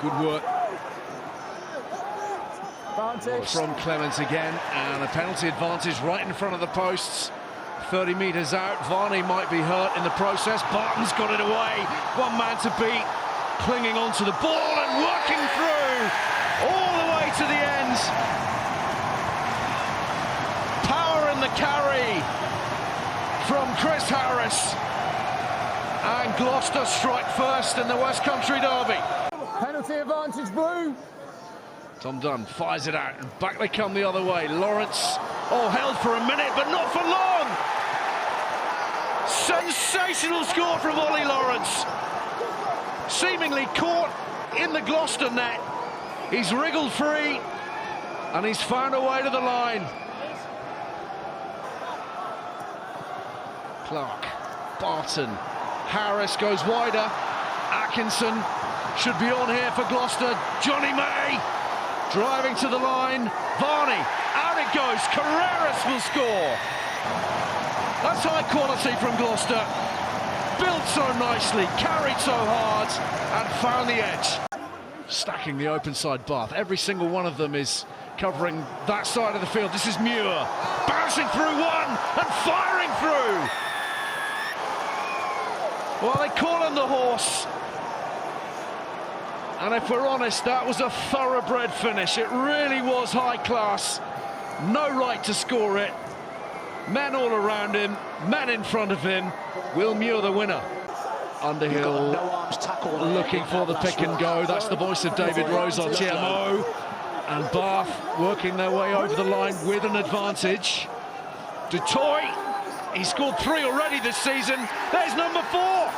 Good work from Clements again, and a penalty advantage right in front of the posts. 30 metres out. Varney might be hurt in the process. Barton's got it away. One man to beat, clinging onto the ball and working through all the way to the end. Power in the carry from Chris Harris, and Gloucester strike first in the West Country derby. Penalty advantage, Blue. Tom Dunn fires it out, and back they come the other way. Lawrence, held for a minute, but not for long. Sensational score from Ollie Lawrence. Seemingly caught in the Gloucester net. He's wriggled free, and he's found a way to the line. Clark, Barton, Harris goes wider. Atkinson should be on here for Gloucester. Johnny May driving to the line. Varney, out it goes. Carreras will score. That's high quality from Gloucester. Built so nicely, carried so hard, and found the edge. Stacking the open side Bath. Every single one of them is covering that side of the field. This is Muir, bouncing through one and firing through. Well, they call him the horse. And if we're honest, that was a thoroughbred finish. It really was high class. No right to score it. Men all around him, men in front of him. Will Muir the winner? Underhill looking for the pick and go. That's the voice of David Rose on TMO. And Bath working their way over the line with an advantage. Dutoy, he scored 3 already this season. There's number 4.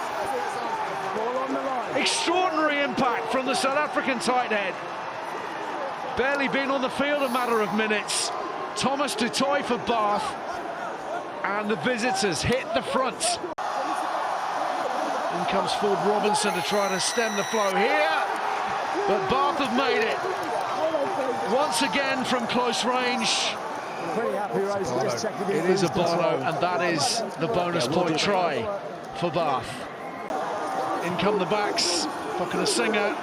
Extraordinary impact from the South African tight head. Barely been on the field a matter of minutes. Thomas Dutoy for Bath. And the visitors hit the front. In comes Ford Robinson to try to stem the flow here. But Bath have made it. Once again from close range. It is a Bono, and that is the bonus point try for Bath. In come the backs, Singer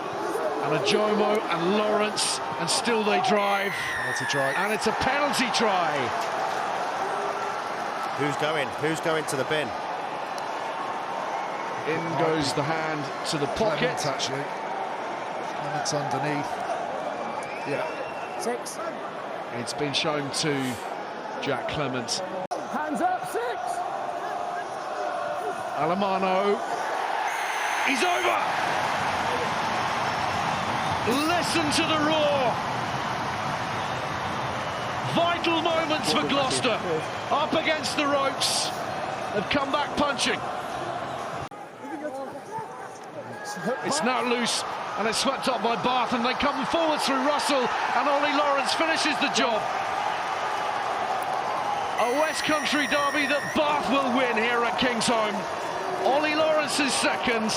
and a Jomo and Lawrence, and still they drive. Penalty try. And it's a penalty try. Who's going? Who's going to the bin? In goes the hand to the pocket. Clements, actually. Clements underneath. Yeah. 6. It's been shown to Jack Clements. Hands up, 6. Alamano. He's over. Listen to the roar. Vital moments for Gloucester. Up against the ropes. They've come back punching. It's now loose, and it's swept up by Bath, and they come forward through Russell, and Ollie Lawrence finishes the job. A West Country derby that Bath will win here at Kingsholm. Ollie Lawrence is second,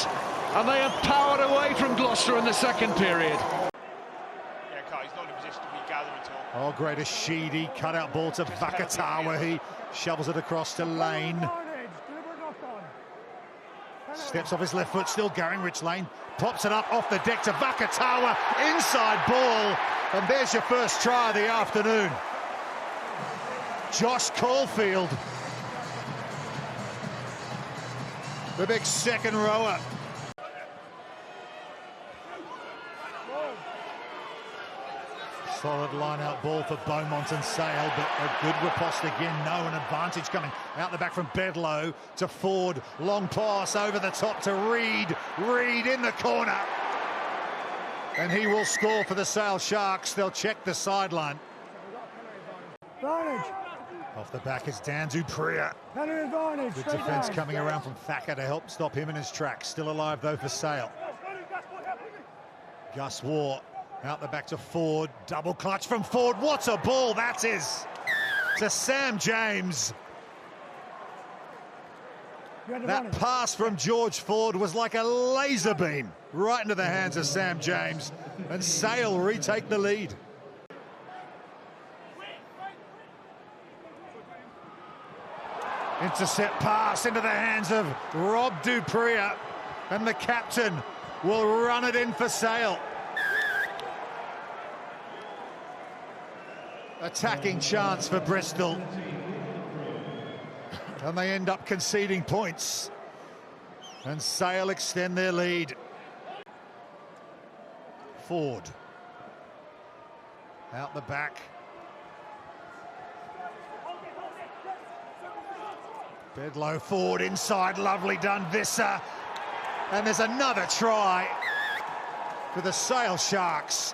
and they have powered away from Gloucester in the second period. Yeah, Carl, he's not in a position to be gathered at all. Oh, great, a Sheedy cut-out ball to Vakatawa. He shovels it across to Lane. Steps off his left foot, still going, Rich Lane. Pops it up off the deck to Vakatawa. Inside ball, and there's your first try of the afternoon. Josh Caulfield, the big second rower. Solid line-out ball for Beaumont and Sale, but a good riposte again. No, an advantage coming out the back from Bedlow to Ford. Long pass over the top to Reid. Reid in the corner. And he will score for the Sale Sharks. They'll check the sideline. Advantage. Off the back is Dan Dupriya. Good defence coming around from Thacker to help stop him in his tracks. Still alive, though, for Sale. Gus Waugh. Out the back to Ford, double clutch from Ford. What a ball that is! To Sam James. That pass from George Ford was like a laser beam right into the hands of Sam James, and Sale retake the lead. Intercept pass into the hands of Rob Dupriya, and the captain will run it in for Sale. attacking chance for Bristol. And they end up conceding points. And Sale extend their lead. Ford. Out the back. Bedlow forward inside, lovely done, Visser. And there's another try for the Sale Sharks.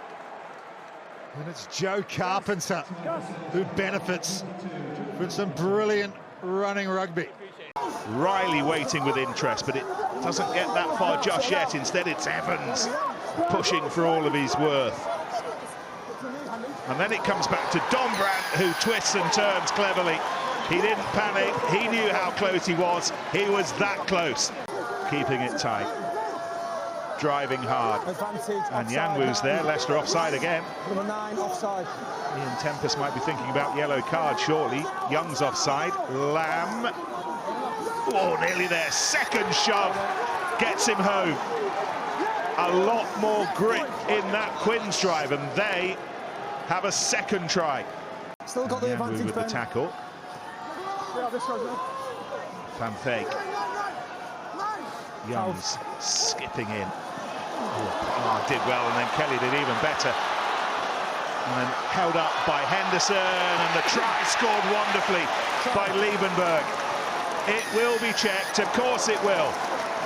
And it's Joe Carpenter who benefits from some brilliant running rugby. Riley waiting with interest, but it doesn't get that far just yet. Instead, it's Evans pushing for all of his worth. And then it comes back to Dombrandt, who twists and turns cleverly. He didn't panic. He knew how close he was. He was that close. Keeping it tight. Driving hard. And Yanwu's there. Leicester offside again. Number 9 offside. Ian Tempest might be thinking about yellow card shortly. Young's offside. Lamb. Oh, nearly there. Second shove gets him home. A lot more grit in that Quinn's drive, and they have a second try. Still got the advantage with the tackle. Van Veek. Young's skipping in. Oh, did well, and then Kelly did even better. And then held up by Henderson, and the try scored wonderfully by Liebenberg. It will be checked, of course it will.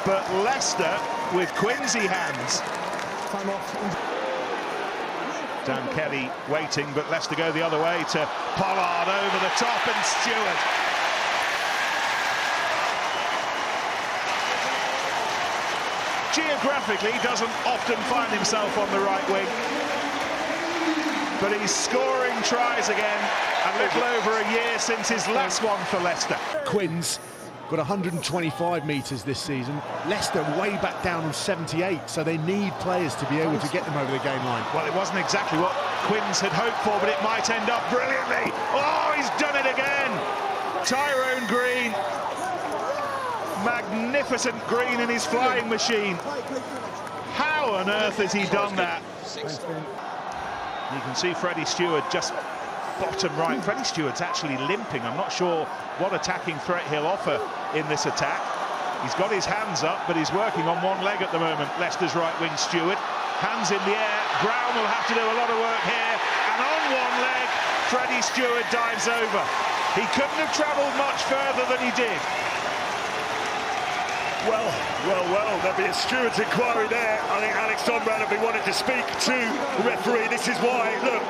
But Leicester with Quincy hands. Dan Kelly waiting, but Leicester go the other way to Pollard over the top, and Stewart. Geographically, he doesn't often find himself on the right wing, but he's scoring tries again, a little over a year since his last one for Leicester. Quinn's got 125 metres this season. Leicester way back down on 78, so they need players to be able to get them over the game line. Well, it wasn't exactly what Quinn's had hoped for, but it might end up brilliantly. Oh, he's done it again! Tyrone Green. Magnificent Green in his flying machine. How on earth has he done that? You can see Freddie Stewart just bottom right. Freddie Stewart's actually limping. I'm not sure what attacking threat he'll offer in this attack. He's got his hands up, but he's working on one leg at the moment. Leicester's right wing Stewart. Hands in the air. Brown will have to do a lot of work here. And on one leg, Freddie Stewart dives over. He couldn't have travelled much further than he did. Well, there'll be a Stewart's inquiry there. I think Alex Dombrandt will be wanting to speak to the referee. This is why, look,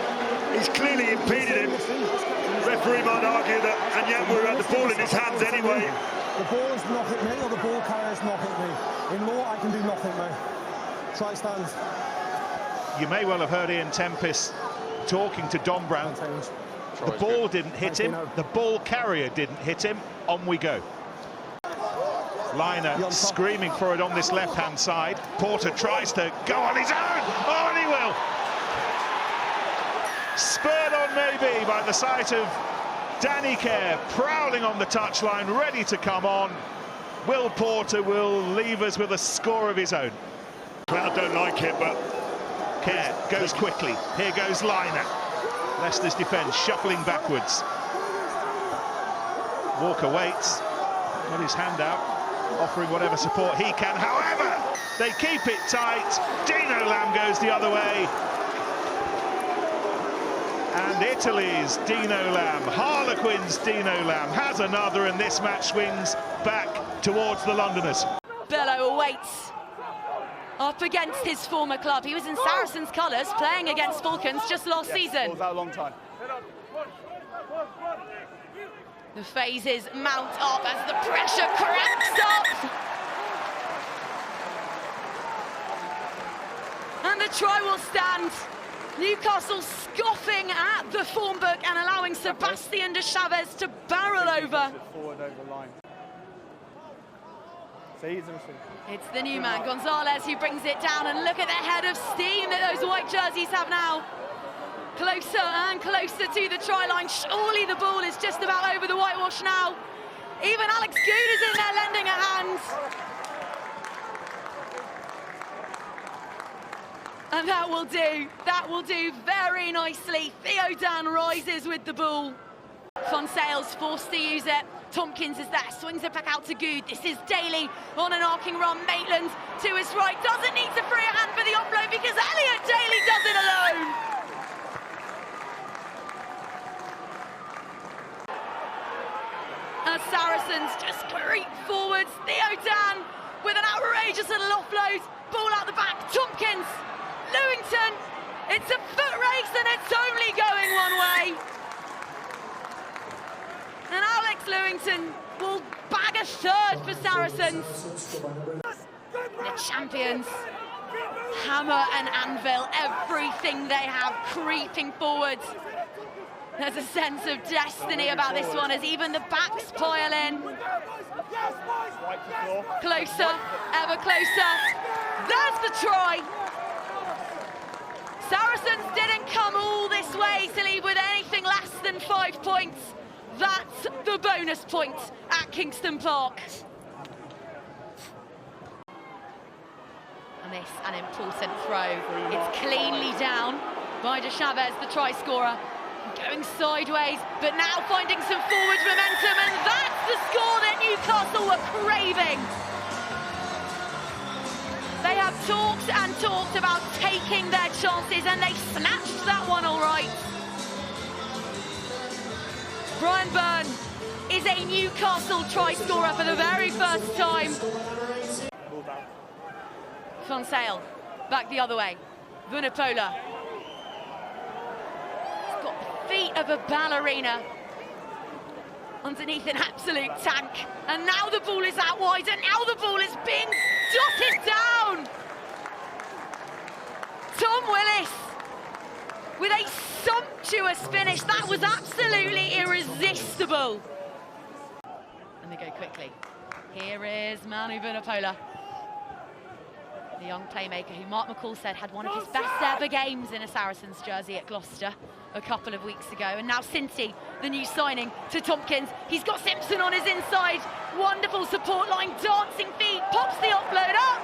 he's clearly impeded him. The referee might argue that Anyanwu had the ball in his hands anyway. The ball is not hit me, or the ball carrier's not hit me. In law, I can do nothing, mate. Try stands. You may well have heard Ian Tempest talking to Dombrandt. The ball didn't hit him, the ball carrier didn't hit him. On we go. Liner screaming for it on this left-hand side. Porter tries to go on his own. Oh, and he will. Spurred on maybe by the sight of Danny Kerr prowling on the touchline, ready to come on. Will Porter will leave us with a score of his own. Crowd don't like it, but Kerr goes quickly. Here goes Liner. Leicester's defence shuffling backwards. Walker waits, got his hand out, offering whatever support he can. However, they keep it tight. Dino Lamb goes the other way. And Italy's Dino Lamb, Harlequins Dino Lamb, has another, and this match swings back towards the Londoners. Bello awaits up against his former club. He was in Saracens' colours playing against Falcons just last season. Was that a long time? The phases mount up as the pressure cranks up. And the try will stand. Newcastle scoffing at the form book and allowing Sebastian de Chavez to barrel over. Forward over the line. It's the new man, Gonzalez, who brings it down, and look at the head of steam that those white jerseys have now. Closer and closer to the try line. Surely the ball is just about over the whitewash now. Even Alex Good is in there lending a hand. And that will do very nicely. Theodan rises with the ball. Fonsale's forced to use it. Tompkins is there, swings it back out to Good. This is Daly on an arcing run. Maitland to his right, doesn't need to free a hand for the offload because Elliot Daly does it alone. As Saracens just creep forwards, Theodan with an outrageous little offload. Ball out the back, Tompkins, Lewington. It's a foot race and it's only going one way. And Alex Lewington will bag a third for Saracens. The champions, hammer and anvil, everything they have creeping forward. There's a sense of destiny about this one as even the backs pile in. Closer, ever closer. There's the try. Saracens didn't come all this way to leave with anything less than 5 points. That's the bonus point at Kingston Park. And this, an important throw. It's cleanly down by De Chavez, the try scorer. Going sideways, but now finding some forward momentum, and that's the score that Newcastle were craving. They have talked and talked about taking their chances, and they snatched that one all right. Brian Byrne is a Newcastle try scorer for the very first time. Fonsale, back the other way. Vunipola. He's got the feet of a ballerina underneath an absolute tank. And now the ball is out wide, and now the ball is being dotted down. Tom Willis with a sumptuous finish. That was absolutely irresistible. And they go quickly. Here is Manu Vunipola, the young playmaker who Mark McCall said had one of his best ever games in a Saracens jersey at Gloucester a couple of weeks ago. And now Cincy, the new signing, to Tompkins. He's got Simpson on his inside. Wonderful support line, dancing feet, pops the offload up.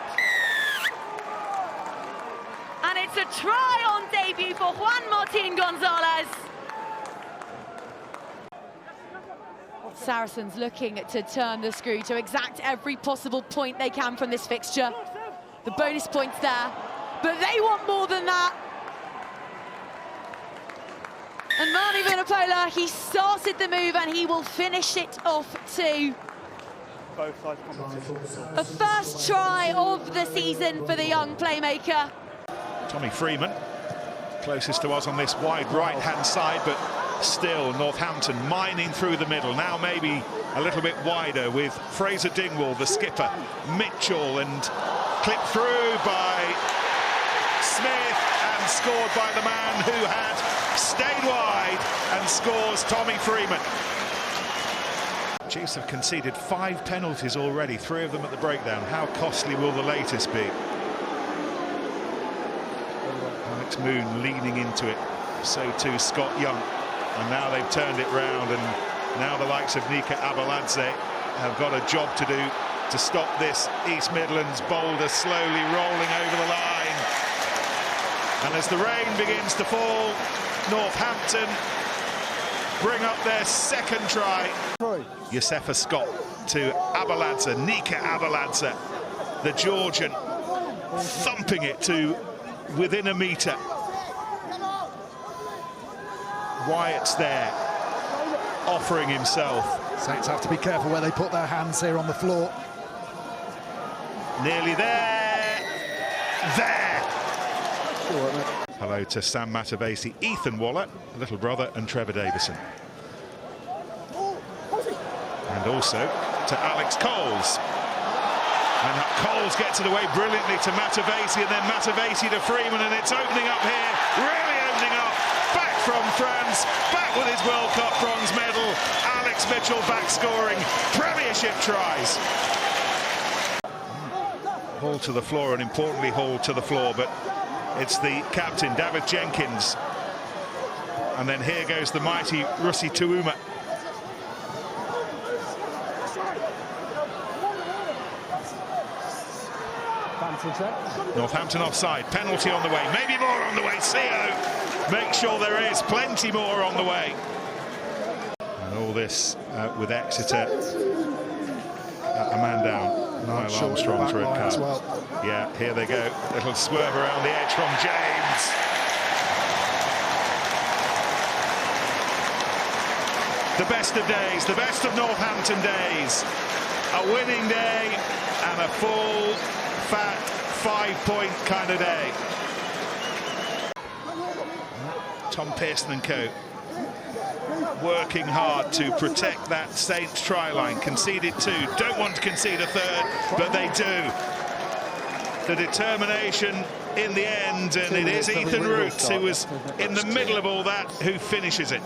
And it's a try on debut for Juan Martin Gonzalez. Saracens looking to turn the screw, to exact every possible point they can from this fixture. The bonus points there, but they want more than that. And Manu Vunipola, he started the move and he will finish it off too. A first try of the season for the young playmaker. Tommy Freeman, closest to us on this wide right-hand side, but still Northampton mining through the middle. Now maybe a little bit wider with Fraser Dingwall, the skipper, Mitchell, and clipped through by Smith and scored by the man who had stayed wide, and scores Tommy Freeman. Chiefs have conceded 5 penalties already, 3 of them at the breakdown. How costly will the latest be? Alex Moon leaning into it, so too Scott Young, and now they've turned it round, and now the likes of Nika Abeladze have got a job to do to stop this East Midlands boulder slowly rolling over the line. And as the rain begins to fall, Northampton bring up their second try. Yosefa Scott to Abeladze, Nika Abeladze, the Georgian, thumping it to within a metre. Wyatt's there, offering himself. Saints have to be careful where they put their hands here on the floor. Nearly there. There. Hello to Sam Matavesi, Ethan Waller, little brother, and Trevor Davison. And also to Alex Coles. And Coles gets it away brilliantly to Matavesi, and then Matavesi to Freeman, and it's opening up here, really opening up. Back from France, back with his World Cup bronze medal. Alex Mitchell back scoring Premiership tries. Hall to the floor, and importantly Hall to the floor, but it's the captain, David Jenkins. And then here goes the mighty Russi Tuuma. penalty check. Northampton offside, penalty on the way, maybe more on the way. CO make sure there is plenty more on the way. And all this with Exeter. A man down, Niall Armstrong's red card. Well. Yeah, here they go. Little swerve around the edge from James. The best of days, the best of Northampton days. A winning day and a full, fat, 5-point kind of day. Tom Pearson and co. working hard to protect that Saints try line. Conceded 2, don't want to concede a 3rd, but they do. The determination in the end, and it is Ethan Roots who was in the middle of all that who finishes it.